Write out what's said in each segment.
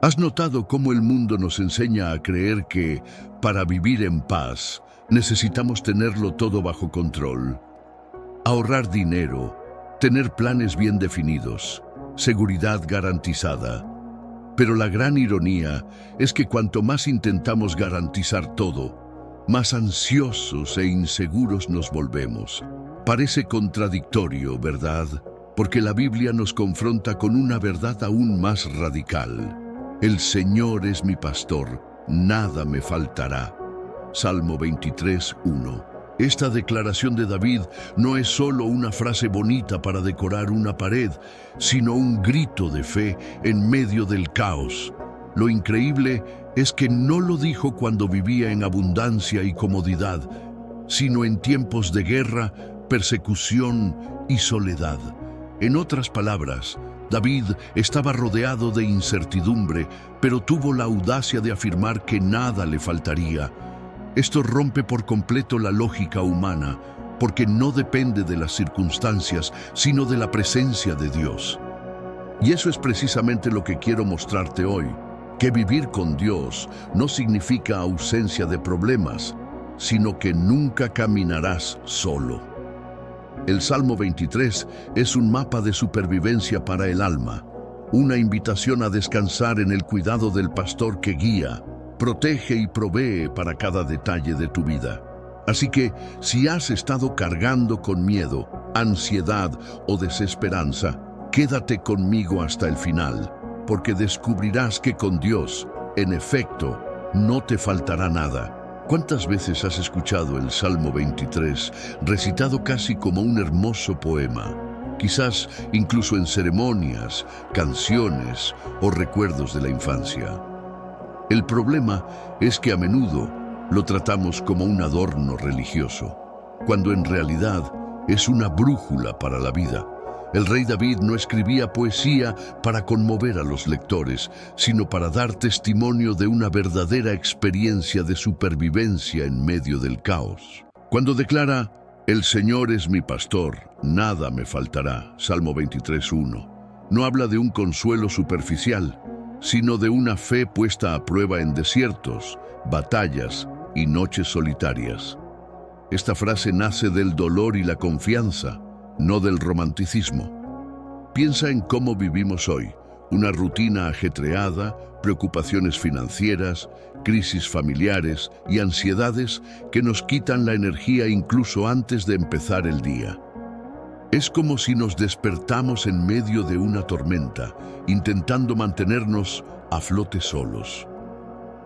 ¿Has notado cómo el mundo nos enseña a creer que, para vivir en paz, necesitamos tenerlo todo bajo control? Ahorrar dinero, tener planes bien definidos, seguridad garantizada. Pero la gran ironía es que cuanto más intentamos garantizar todo, más ansiosos e inseguros nos volvemos. Parece contradictorio, ¿verdad? Porque la Biblia nos confronta con una verdad aún más radical. El Señor es mi pastor, nada me faltará. Salmo 23, 1. Esta declaración de David no es solo una frase bonita para decorar una pared, sino un grito de fe en medio del caos. Lo increíble es que no lo dijo cuando vivía en abundancia y comodidad, sino en tiempos de guerra, persecución y soledad. En otras palabras, David estaba rodeado de incertidumbre, pero tuvo la audacia de afirmar que nada le faltaría. Esto rompe por completo la lógica humana, porque no depende de las circunstancias, sino de la presencia de Dios. Y eso es precisamente lo que quiero mostrarte hoy, que vivir con Dios no significa ausencia de problemas, sino que nunca caminarás solo. El Salmo 23 es un mapa de supervivencia para el alma, una invitación a descansar en el cuidado del pastor que guía, protege y provee para cada detalle de tu vida. Así que, si has estado cargando con miedo, ansiedad o desesperanza, quédate conmigo hasta el final, porque descubrirás que con Dios, en efecto, no te faltará nada. ¿Cuántas veces has escuchado el Salmo 23 recitado casi como un hermoso poema? Quizás incluso en ceremonias, canciones o recuerdos de la infancia. El problema es que a menudo lo tratamos como un adorno religioso, cuando en realidad es una brújula para la vida. El rey David no escribía poesía para conmover a los lectores, sino para dar testimonio de una verdadera experiencia de supervivencia en medio del caos. Cuando declara, "El Señor es mi pastor, nada me faltará", Salmo 23:1, no habla de un consuelo superficial, sino de una fe puesta a prueba en desiertos, batallas y noches solitarias. Esta frase nace del dolor y la confianza, no del romanticismo. Piensa en cómo vivimos hoy, una rutina ajetreada, preocupaciones financieras, crisis familiares y ansiedades que nos quitan la energía incluso antes de empezar el día. Es como si nos despertamos en medio de una tormenta, intentando mantenernos a flote solos.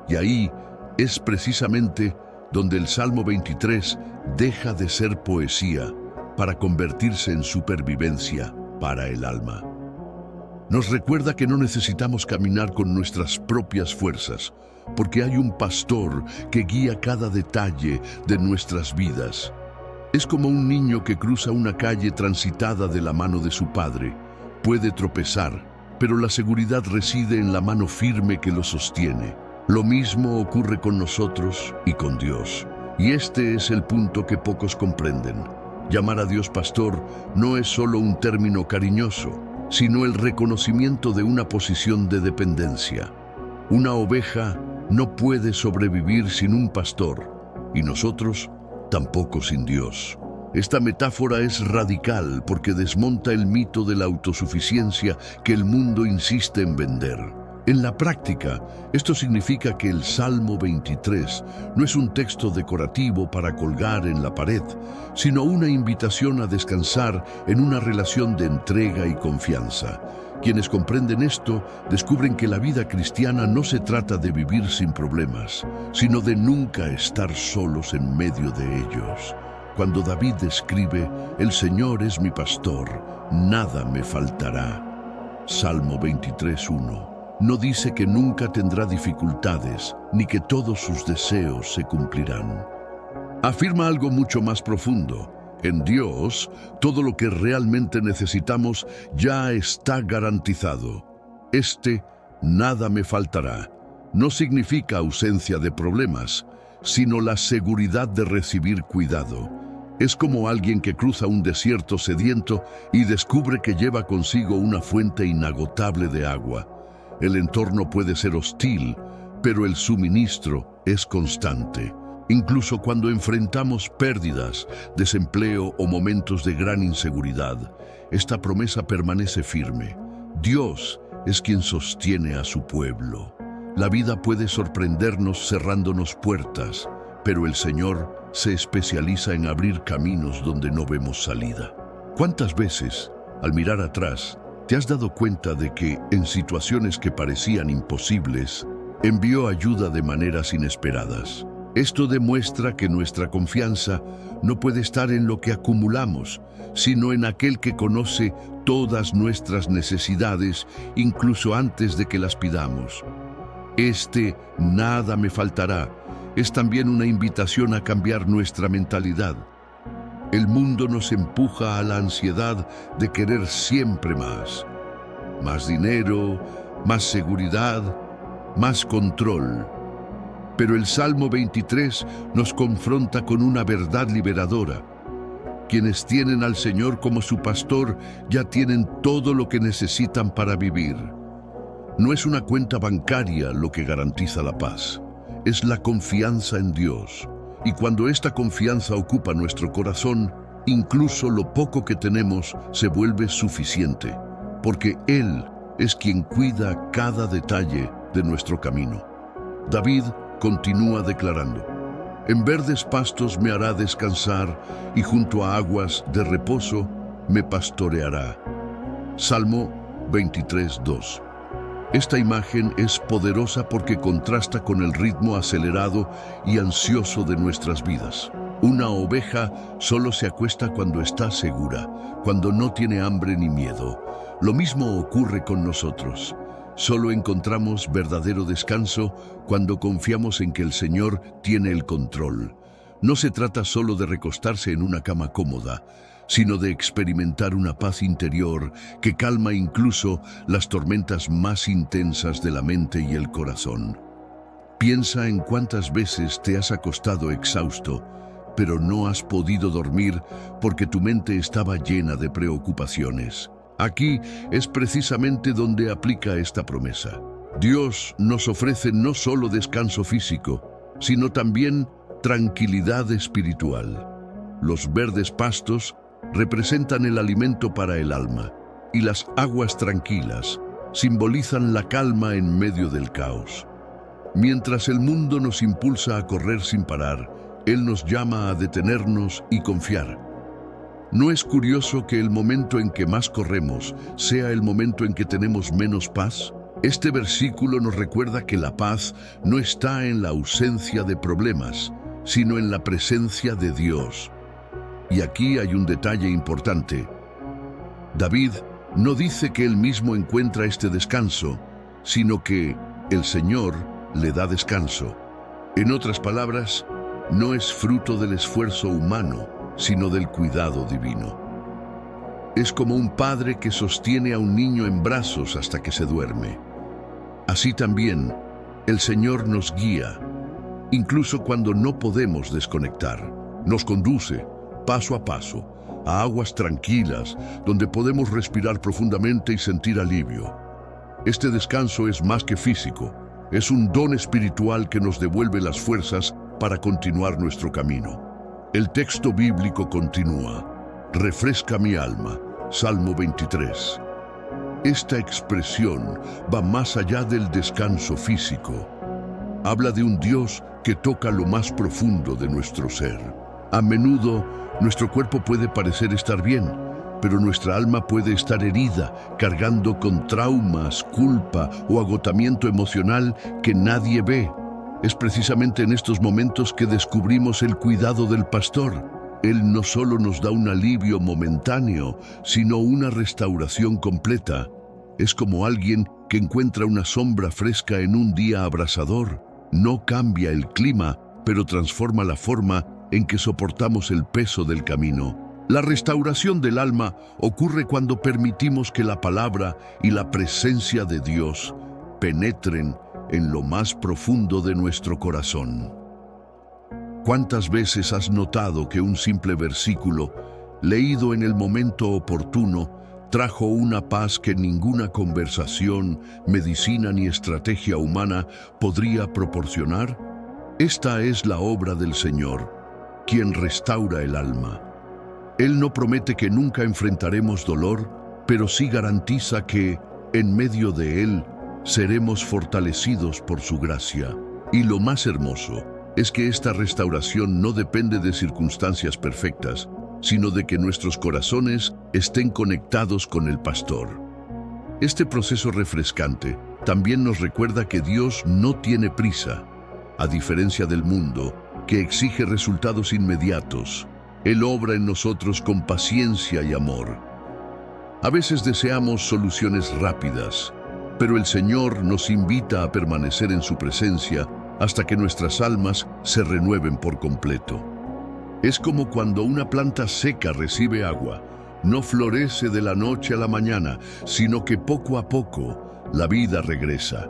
Y ahí es precisamente donde el Salmo 23 deja de ser poesía para convertirse en supervivencia para el alma. Nos recuerda que no necesitamos caminar con nuestras propias fuerzas, porque hay un pastor que guía cada detalle de nuestras vidas. Es como un niño que cruza una calle transitada de la mano de su padre. Puede tropezar, pero la seguridad reside en la mano firme que lo sostiene. Lo mismo ocurre con nosotros y con Dios. Y este es el punto que pocos comprenden. Llamar a Dios pastor no es solo un término cariñoso, sino el reconocimiento de una posición de dependencia. Una oveja no puede sobrevivir sin un pastor, y nosotros tampoco sin Dios. Esta metáfora es radical porque desmonta el mito de la autosuficiencia que el mundo insiste en vender. En la práctica, esto significa que el Salmo 23 no es un texto decorativo para colgar en la pared, sino una invitación a descansar en una relación de entrega y confianza. Quienes comprenden esto descubren que la vida cristiana no se trata de vivir sin problemas, sino de nunca estar solos en medio de ellos. Cuando David escribe, "El Señor es mi pastor, nada me faltará", Salmo 23:1. No dice que nunca tendrá dificultades, ni que todos sus deseos se cumplirán. Afirma algo mucho más profundo. En Dios, todo lo que realmente necesitamos ya está garantizado. Nada me faltará, no significa ausencia de problemas, sino la seguridad de recibir cuidado. Es como alguien que cruza un desierto sediento y descubre que lleva consigo una fuente inagotable de agua. El entorno puede ser hostil, pero el suministro es constante. Incluso cuando enfrentamos pérdidas, desempleo o momentos de gran inseguridad, esta promesa permanece firme. Dios es quien sostiene a su pueblo. La vida puede sorprendernos cerrándonos puertas, pero el Señor se especializa en abrir caminos donde no vemos salida. ¿Cuántas veces, al mirar atrás, te has dado cuenta de que, en situaciones que parecían imposibles, envió ayuda de maneras inesperadas? Esto demuestra que nuestra confianza no puede estar en lo que acumulamos, sino en aquel que conoce todas nuestras necesidades, incluso antes de que las pidamos. Nada me faltará, es también una invitación a cambiar nuestra mentalidad. El mundo nos empuja a la ansiedad de querer siempre más. Más dinero, más seguridad, más control. Pero el Salmo 23 nos confronta con una verdad liberadora. Quienes tienen al Señor como su pastor ya tienen todo lo que necesitan para vivir. No es una cuenta bancaria lo que garantiza la paz, es la confianza en Dios. Y cuando esta confianza ocupa nuestro corazón, incluso lo poco que tenemos se vuelve suficiente, porque Él es quien cuida cada detalle de nuestro camino. David continúa declarando: en verdes pastos me hará descansar y junto a aguas de reposo me pastoreará. Salmo 23:2. Esta imagen es poderosa porque contrasta con el ritmo acelerado y ansioso de nuestras vidas. Una oveja solo se acuesta cuando está segura, cuando no tiene hambre ni miedo. Lo mismo ocurre con nosotros. Solo encontramos verdadero descanso cuando confiamos en que el Señor tiene el control. No se trata solo de recostarse en una cama cómoda, sino de experimentar una paz interior que calma incluso las tormentas más intensas de la mente y el corazón. Piensa en cuántas veces te has acostado exhausto, pero no has podido dormir porque tu mente estaba llena de preocupaciones. Aquí es precisamente donde aplica esta promesa. Dios nos ofrece no solo descanso físico, sino también tranquilidad espiritual. Los verdes pastos representan el alimento para el alma, y las aguas tranquilas simbolizan la calma en medio del caos. Mientras el mundo nos impulsa a correr sin parar, Él nos llama a detenernos y confiar. ¿No es curioso que el momento en que más corremos sea el momento en que tenemos menos paz? Este versículo nos recuerda que la paz no está en la ausencia de problemas, sino en la presencia de Dios. Y aquí hay un detalle importante. David no dice que él mismo encuentra este descanso, sino que el Señor le da descanso. En otras palabras, no es fruto del esfuerzo humano, sino del cuidado divino. Es como un padre que sostiene a un niño en brazos hasta que se duerme. Así también, el Señor nos guía, incluso cuando no podemos desconectar. Nos conduce, paso a paso, a aguas tranquilas, donde podemos respirar profundamente y sentir alivio. Este descanso es más que físico, es un don espiritual que nos devuelve las fuerzas para continuar nuestro camino. El texto bíblico continúa: refresca mi alma, Salmo 23. Esta expresión va más allá del descanso físico. Habla de un Dios que toca lo más profundo de nuestro ser. A menudo, nuestro cuerpo puede parecer estar bien, pero nuestra alma puede estar herida, cargando con traumas, culpa o agotamiento emocional que nadie ve. Es precisamente en estos momentos que descubrimos el cuidado del pastor. Él no solo nos da un alivio momentáneo, sino una restauración completa. Es como alguien que encuentra una sombra fresca en un día abrasador. No cambia el clima, pero transforma la forma en que soportamos el peso del camino. La restauración del alma ocurre cuando permitimos que la palabra y la presencia de Dios penetren en lo más profundo de nuestro corazón. ¿Cuántas veces has notado que un simple versículo, leído en el momento oportuno, Trajo una paz que ninguna conversación, medicina ni estrategia humana podría proporcionar. Esta es la obra del Señor, quien restaura el alma. Él no promete que nunca enfrentaremos dolor, pero sí garantiza que, en medio de él, seremos fortalecidos por su gracia. Y lo más hermoso es que esta restauración no depende de circunstancias perfectas, sino de que nuestros corazones estén conectados con el Pastor. Este proceso refrescante también nos recuerda que Dios no tiene prisa, a diferencia del mundo, que exige resultados inmediatos. Él obra en nosotros con paciencia y amor. A veces deseamos soluciones rápidas, pero el Señor nos invita a permanecer en su presencia hasta que nuestras almas se renueven por completo. Es como cuando una planta seca recibe agua. No florece de la noche a la mañana, sino que poco a poco la vida regresa.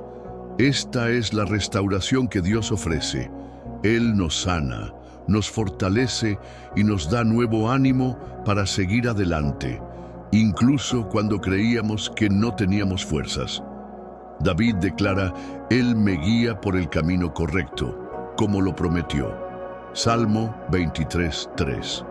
Esta es la restauración que Dios ofrece. Él nos sana, nos fortalece y nos da nuevo ánimo para seguir adelante, incluso cuando creíamos que no teníamos fuerzas. David declara: Él me guía por el camino correcto, como lo prometió. Salmo 23:3.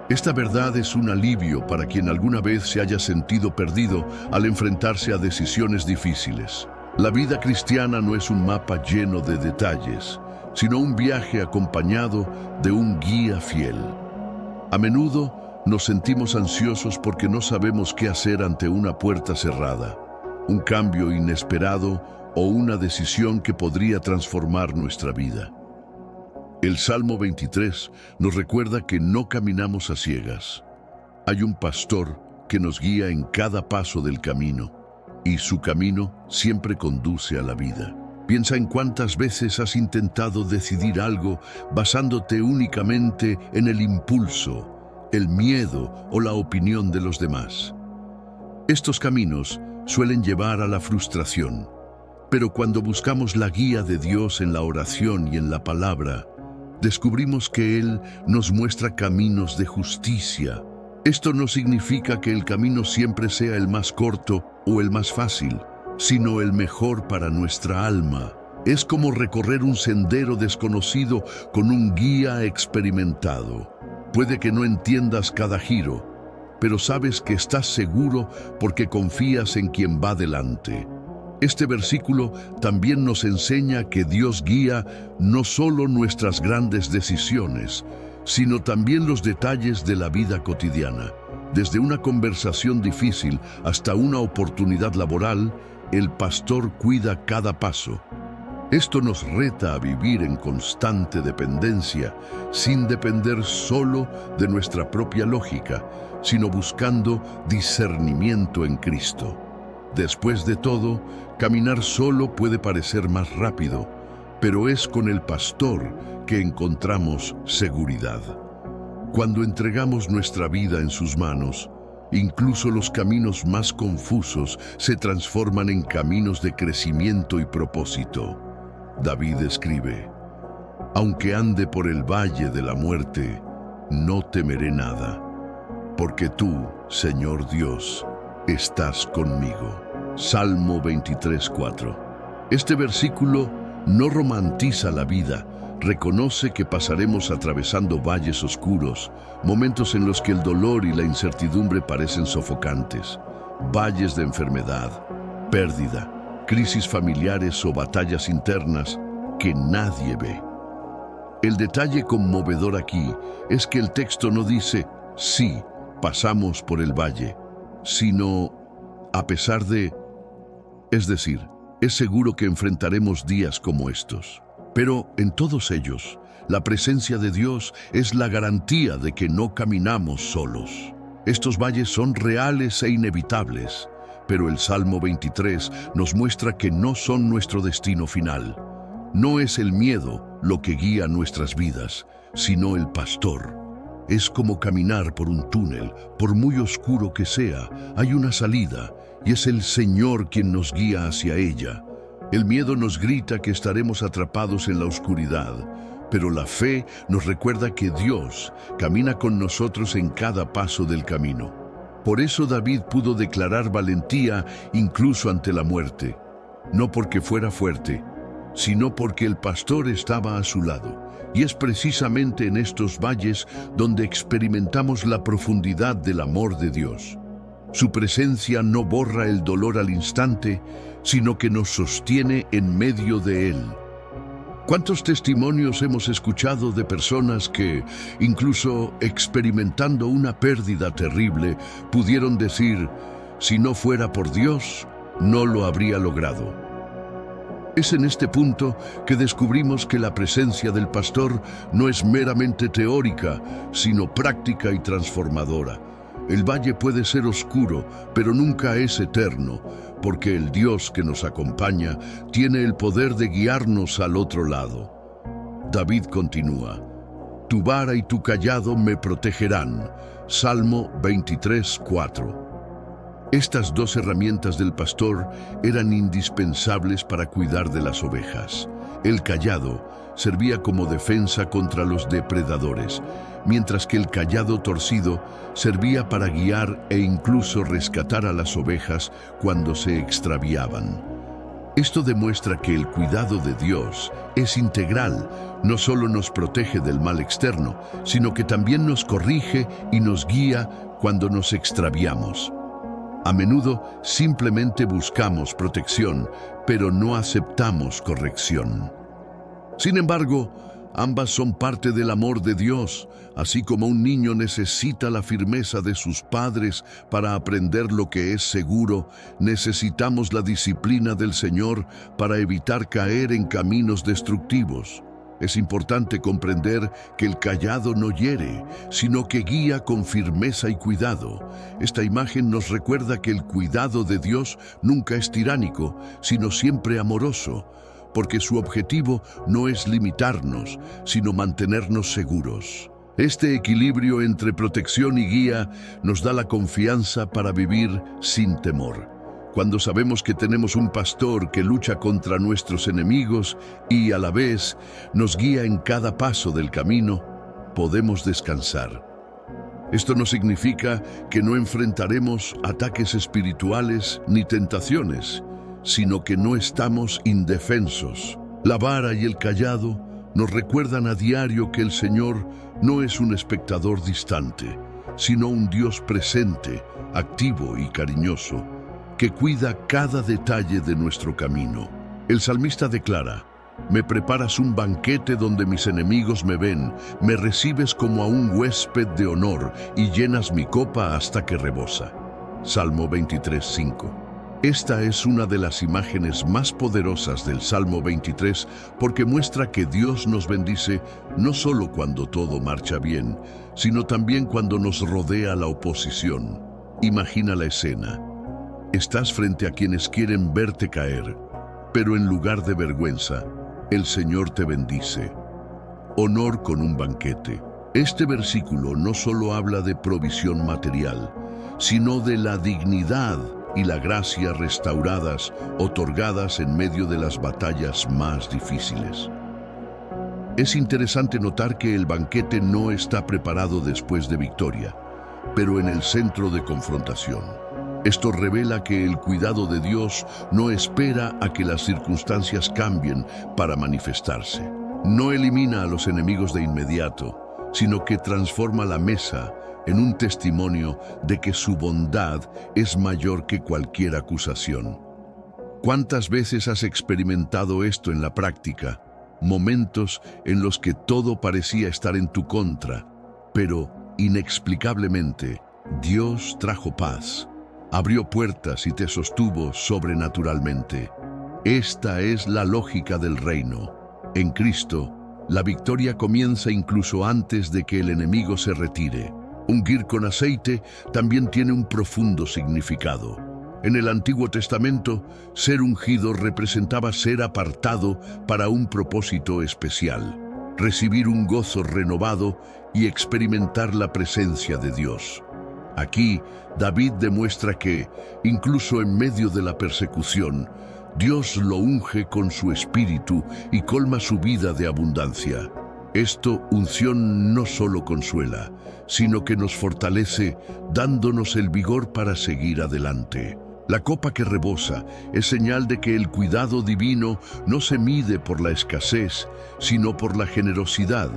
Esta verdad es un alivio para quien alguna vez se haya sentido perdido al enfrentarse a decisiones difíciles. La vida cristiana no es un mapa lleno de detalles, sino un viaje acompañado de un guía fiel. A menudo nos sentimos ansiosos porque no sabemos qué hacer ante una puerta cerrada, un cambio inesperado o una decisión que podría transformar nuestra vida. El Salmo 23 nos recuerda que no caminamos a ciegas. Hay un pastor que nos guía en cada paso del camino, y su camino siempre conduce a la vida. Piensa en cuántas veces has intentado decidir algo basándote únicamente en el impulso, el miedo o la opinión de los demás. Estos caminos suelen llevar a la frustración, pero cuando buscamos la guía de Dios en la oración y en la palabra, descubrimos que Él nos muestra caminos de justicia. Esto no significa que el camino siempre sea el más corto o el más fácil, sino el mejor para nuestra alma. Es como recorrer un sendero desconocido con un guía experimentado. Puede que no entiendas cada giro, pero sabes que estás seguro porque confías en quien va delante. Este versículo también nos enseña que Dios guía no solo nuestras grandes decisiones, sino también los detalles de la vida cotidiana. Desde una conversación difícil hasta una oportunidad laboral, el pastor cuida cada paso. Esto nos reta a vivir en constante dependencia, sin depender solo de nuestra propia lógica, sino buscando discernimiento en Cristo. Después de todo, caminar solo puede parecer más rápido, pero es con el pastor que encontramos seguridad. Cuando entregamos nuestra vida en sus manos, incluso los caminos más confusos se transforman en caminos de crecimiento y propósito. David escribe: Aunque ande por el valle de la muerte, no temeré nada, porque tú, Señor Dios, estás conmigo. Salmo 23:4. Este versículo no romantiza la vida, reconoce que pasaremos atravesando valles oscuros, momentos en los que el dolor y la incertidumbre parecen sofocantes, valles de enfermedad, pérdida, crisis familiares o batallas internas que nadie ve. El detalle conmovedor aquí es que el texto no dice: sí, pasamos por el valle, sino a pesar de... Es decir, es seguro que enfrentaremos días como estos. Pero en todos ellos, la presencia de Dios es la garantía de que no caminamos solos. Estos valles son reales e inevitables, pero el Salmo 23 nos muestra que no son nuestro destino final. No es el miedo lo que guía nuestras vidas, sino el pastor. Es como caminar por un túnel, por muy oscuro que sea, hay una salida, y es el Señor quien nos guía hacia ella. El miedo nos grita que estaremos atrapados en la oscuridad, pero la fe nos recuerda que Dios camina con nosotros en cada paso del camino. Por eso David pudo declarar valentía incluso ante la muerte, no porque fuera fuerte, sino porque el pastor estaba a su lado. Y es precisamente en estos valles donde experimentamos la profundidad del amor de Dios. Su presencia no borra el dolor al instante, sino que nos sostiene en medio de él. ¿Cuántos testimonios hemos escuchado de personas que, incluso experimentando una pérdida terrible, pudieron decir, si no fuera por Dios, no lo habría logrado? Es en este punto que descubrimos que la presencia del pastor no es meramente teórica, sino práctica y transformadora. El valle puede ser oscuro, pero nunca es eterno, porque el Dios que nos acompaña tiene el poder de guiarnos al otro lado. David continúa, tu vara y tu cayado me protegerán. Salmo 23:4. Estas dos herramientas del pastor eran indispensables para cuidar de las ovejas. El cayado servía como defensa contra los depredadores, mientras que el cayado torcido servía para guiar e incluso rescatar a las ovejas cuando se extraviaban. Esto demuestra que el cuidado de Dios es integral, no solo nos protege del mal externo, sino que también nos corrige y nos guía cuando nos extraviamos. A menudo simplemente buscamos protección, pero no aceptamos corrección. Sin embargo, ambas son parte del amor de Dios, así como un niño necesita la firmeza de sus padres para aprender lo que es seguro, necesitamos la disciplina del Señor para evitar caer en caminos destructivos. Es importante comprender que el cayado no hiere, sino que guía con firmeza y cuidado. Esta imagen nos recuerda que el cuidado de Dios nunca es tiránico, sino siempre amoroso, porque su objetivo no es limitarnos, sino mantenernos seguros. Este equilibrio entre protección y guía nos da la confianza para vivir sin temor. Cuando sabemos que tenemos un pastor que lucha contra nuestros enemigos y a la vez nos guía en cada paso del camino, podemos descansar. Esto no significa que no enfrentaremos ataques espirituales ni tentaciones, sino que no estamos indefensos. La vara y el cayado nos recuerdan a diario que el Señor no es un espectador distante, sino un Dios presente, activo y cariñoso, que cuida cada detalle de nuestro camino. El salmista declara, me preparas un banquete donde mis enemigos me ven, me recibes como a un huésped de honor y llenas mi copa hasta que rebosa. Salmo 23:5. Esta es una de las imágenes más poderosas del Salmo 23 porque muestra que Dios nos bendice no solo cuando todo marcha bien, sino también cuando nos rodea la oposición. Imagina la escena. Estás frente a quienes quieren verte caer, pero en lugar de vergüenza, el Señor te bendice. Honor con un banquete. Este versículo no solo habla de provisión material, sino de la dignidad y la gracia restauradas, otorgadas en medio de las batallas más difíciles. Es interesante notar que el banquete no está preparado después de victoria, pero en el centro de confrontación. Esto revela que el cuidado de Dios no espera a que las circunstancias cambien para manifestarse. No elimina a los enemigos de inmediato, sino que transforma la mesa en un testimonio de que su bondad es mayor que cualquier acusación. ¿Cuántas veces has experimentado esto en la práctica? Momentos en los que todo parecía estar en tu contra, pero inexplicablemente Dios trajo paz. Abrió puertas y te sostuvo sobrenaturalmente. Esta es la lógica del reino. En Cristo, la victoria comienza incluso antes de que el enemigo se retire. Ungir con aceite también tiene un profundo significado. En el Antiguo Testamento, ser ungido representaba ser apartado para un propósito especial, recibir un gozo renovado y experimentar la presencia de Dios. Aquí, David demuestra que, incluso en medio de la persecución, Dios lo unge con su espíritu y colma su vida de abundancia. Unción no solo consuela, sino que nos fortalece, dándonos el vigor para seguir adelante. La copa que rebosa es señal de que el cuidado divino no se mide por la escasez, sino por la generosidad.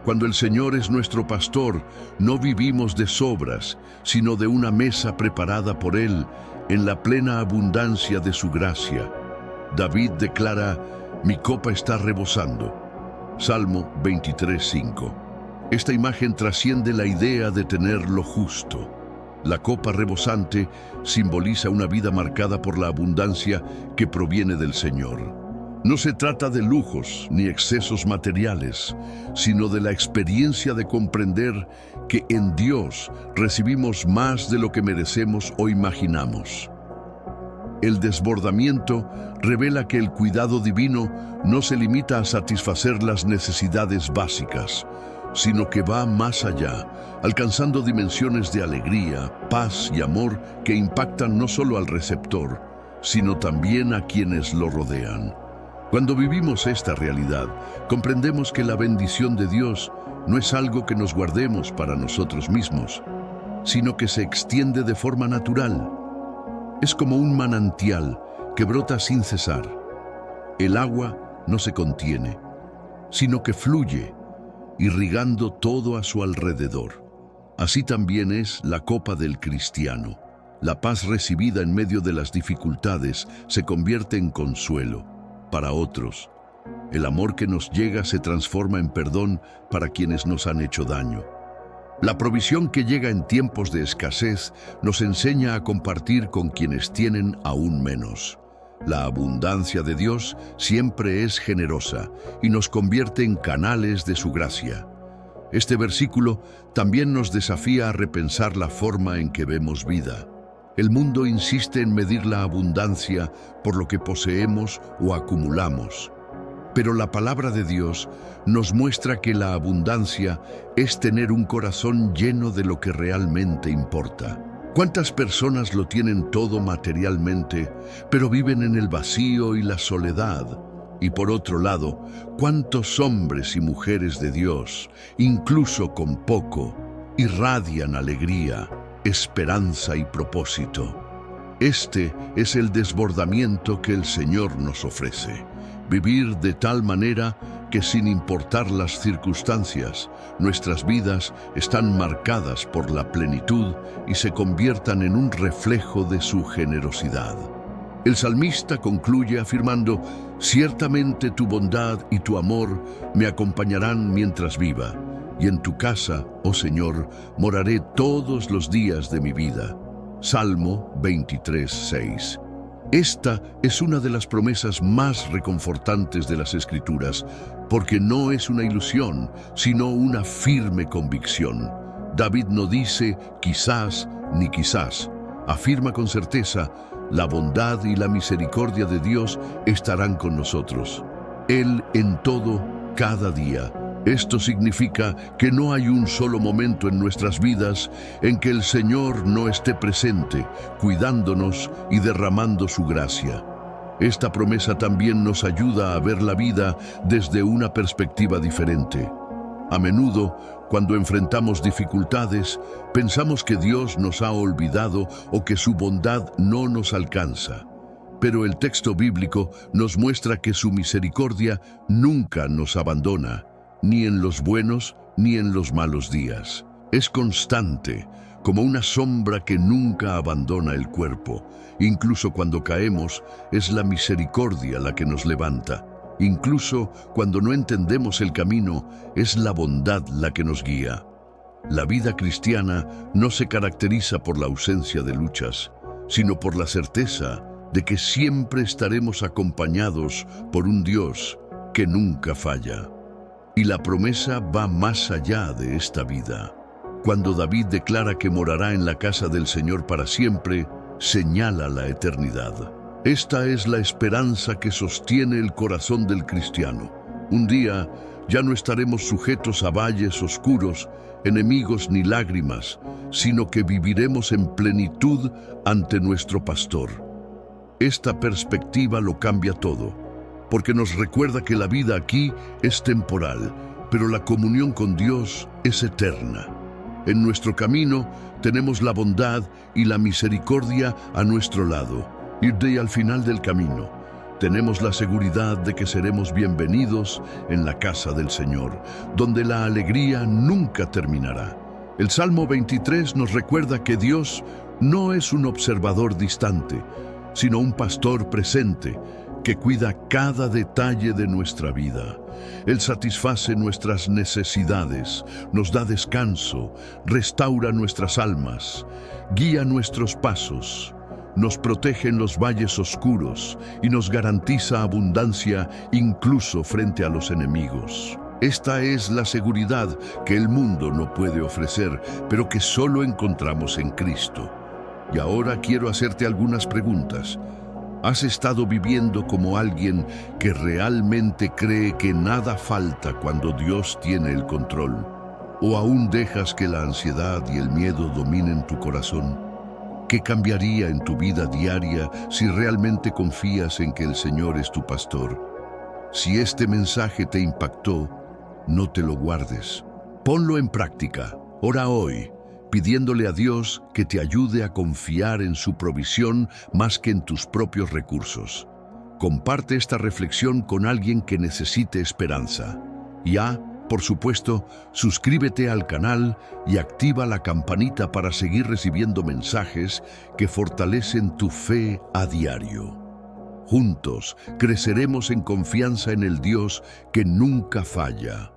Cuando el Señor es nuestro pastor, no vivimos de sobras, sino de una mesa preparada por Él en la plena abundancia de su gracia. David declara: mi copa está rebosando. Salmo 23:5. Esta imagen trasciende la idea de tener lo justo. La copa rebosante simboliza una vida marcada por la abundancia que proviene del Señor. No se trata de lujos ni excesos materiales, sino de la experiencia de comprender que en Dios recibimos más de lo que merecemos o imaginamos. El desbordamiento revela que el cuidado divino no se limita a satisfacer las necesidades básicas, sino que va más allá, alcanzando dimensiones de alegría, paz y amor que impactan no solo al receptor, sino también a quienes lo rodean. Cuando vivimos esta realidad, comprendemos que la bendición de Dios no es algo que nos guardemos para nosotros mismos, sino que se extiende de forma natural. Es como un manantial que brota sin cesar. El agua no se contiene, sino que fluye, irrigando todo a su alrededor. Así también es la copa del cristiano. La paz recibida en medio de las dificultades se convierte en consuelo para otros. El amor que nos llega se transforma en perdón para quienes nos han hecho daño. La provisión que llega en tiempos de escasez nos enseña a compartir con quienes tienen aún menos. La abundancia de Dios siempre es generosa y nos convierte en canales de su gracia. Este versículo también nos desafía a repensar la forma en que vemos vida. El mundo insiste en medir la abundancia por lo que poseemos o acumulamos. Pero la palabra de Dios nos muestra que la abundancia es tener un corazón lleno de lo que realmente importa. ¿Cuántas personas lo tienen todo materialmente, pero viven en el vacío y la soledad? Y por otro lado, ¿cuántos hombres y mujeres de Dios, incluso con poco, irradian alegría, esperanza y propósito? Este es el desbordamiento que el Señor nos ofrece. Vivir de tal manera que sin importar las circunstancias, nuestras vidas están marcadas por la plenitud y se conviertan en un reflejo de su generosidad. El salmista concluye afirmando: ciertamente tu bondad y tu amor me acompañarán mientras viva, y en tu casa, oh Señor, moraré todos los días de mi vida. Salmo 23:6. Esta es una de las promesas más reconfortantes de las Escrituras, porque no es una ilusión, sino una firme convicción. David no dice quizás ni quizás, afirma con certeza: la bondad y la misericordia de Dios estarán con nosotros. Él en todo, cada día. Esto significa que no hay un solo momento en nuestras vidas en que el Señor no esté presente, cuidándonos y derramando su gracia. Esta promesa también nos ayuda a ver la vida desde una perspectiva diferente. A menudo, cuando enfrentamos dificultades, pensamos que Dios nos ha olvidado o que su bondad no nos alcanza. Pero el texto bíblico nos muestra que su misericordia nunca nos abandona, ni en los buenos ni en los malos días. Es constante, como una sombra que nunca abandona el cuerpo. Incluso cuando caemos, es la misericordia la que nos levanta. Incluso cuando no entendemos el camino, es la bondad la que nos guía. La vida cristiana no se caracteriza por la ausencia de luchas, sino por la certeza de que siempre estaremos acompañados por un Dios que nunca falla. Y la promesa va más allá de esta vida. Cuando David declara que morará en la casa del Señor para siempre, señala la eternidad. Esta es la esperanza que sostiene el corazón del cristiano. Un día ya no estaremos sujetos a valles oscuros, enemigos ni lágrimas, sino que viviremos en plenitud ante nuestro pastor. Esta perspectiva lo cambia todo, porque nos recuerda que la vida aquí es temporal pero la comunión con Dios es eterna. En nuestro camino tenemos la bondad y la misericordia a nuestro lado, y al final del camino tenemos la seguridad de que seremos bienvenidos en la casa del Señor, donde la alegría nunca terminará. El Salmo 23 nos recuerda que Dios no es un observador distante, sino un pastor presente que cuida cada detalle de nuestra vida. Él satisface nuestras necesidades, nos da descanso, restaura nuestras almas, guía nuestros pasos, nos protege en los valles oscuros y nos garantiza abundancia incluso frente a los enemigos. Esta es la seguridad que el mundo no puede ofrecer, pero que solo encontramos en Cristo. Y ahora quiero hacerte algunas preguntas. ¿Has estado viviendo como alguien que realmente cree que nada falta cuando Dios tiene el control? ¿O aún dejas que la ansiedad y el miedo dominen tu corazón? ¿Qué cambiaría en tu vida diaria si realmente confías en que el Señor es tu pastor? Si este mensaje te impactó, no te lo guardes. Ponlo en práctica. Ora hoy, pidiéndole a Dios que te ayude a confiar en su provisión más que en tus propios recursos. Comparte esta reflexión con alguien que necesite esperanza. Por supuesto, suscríbete al canal y activa la campanita para seguir recibiendo mensajes que fortalecen tu fe a diario. Juntos creceremos en confianza en el Dios que nunca falla.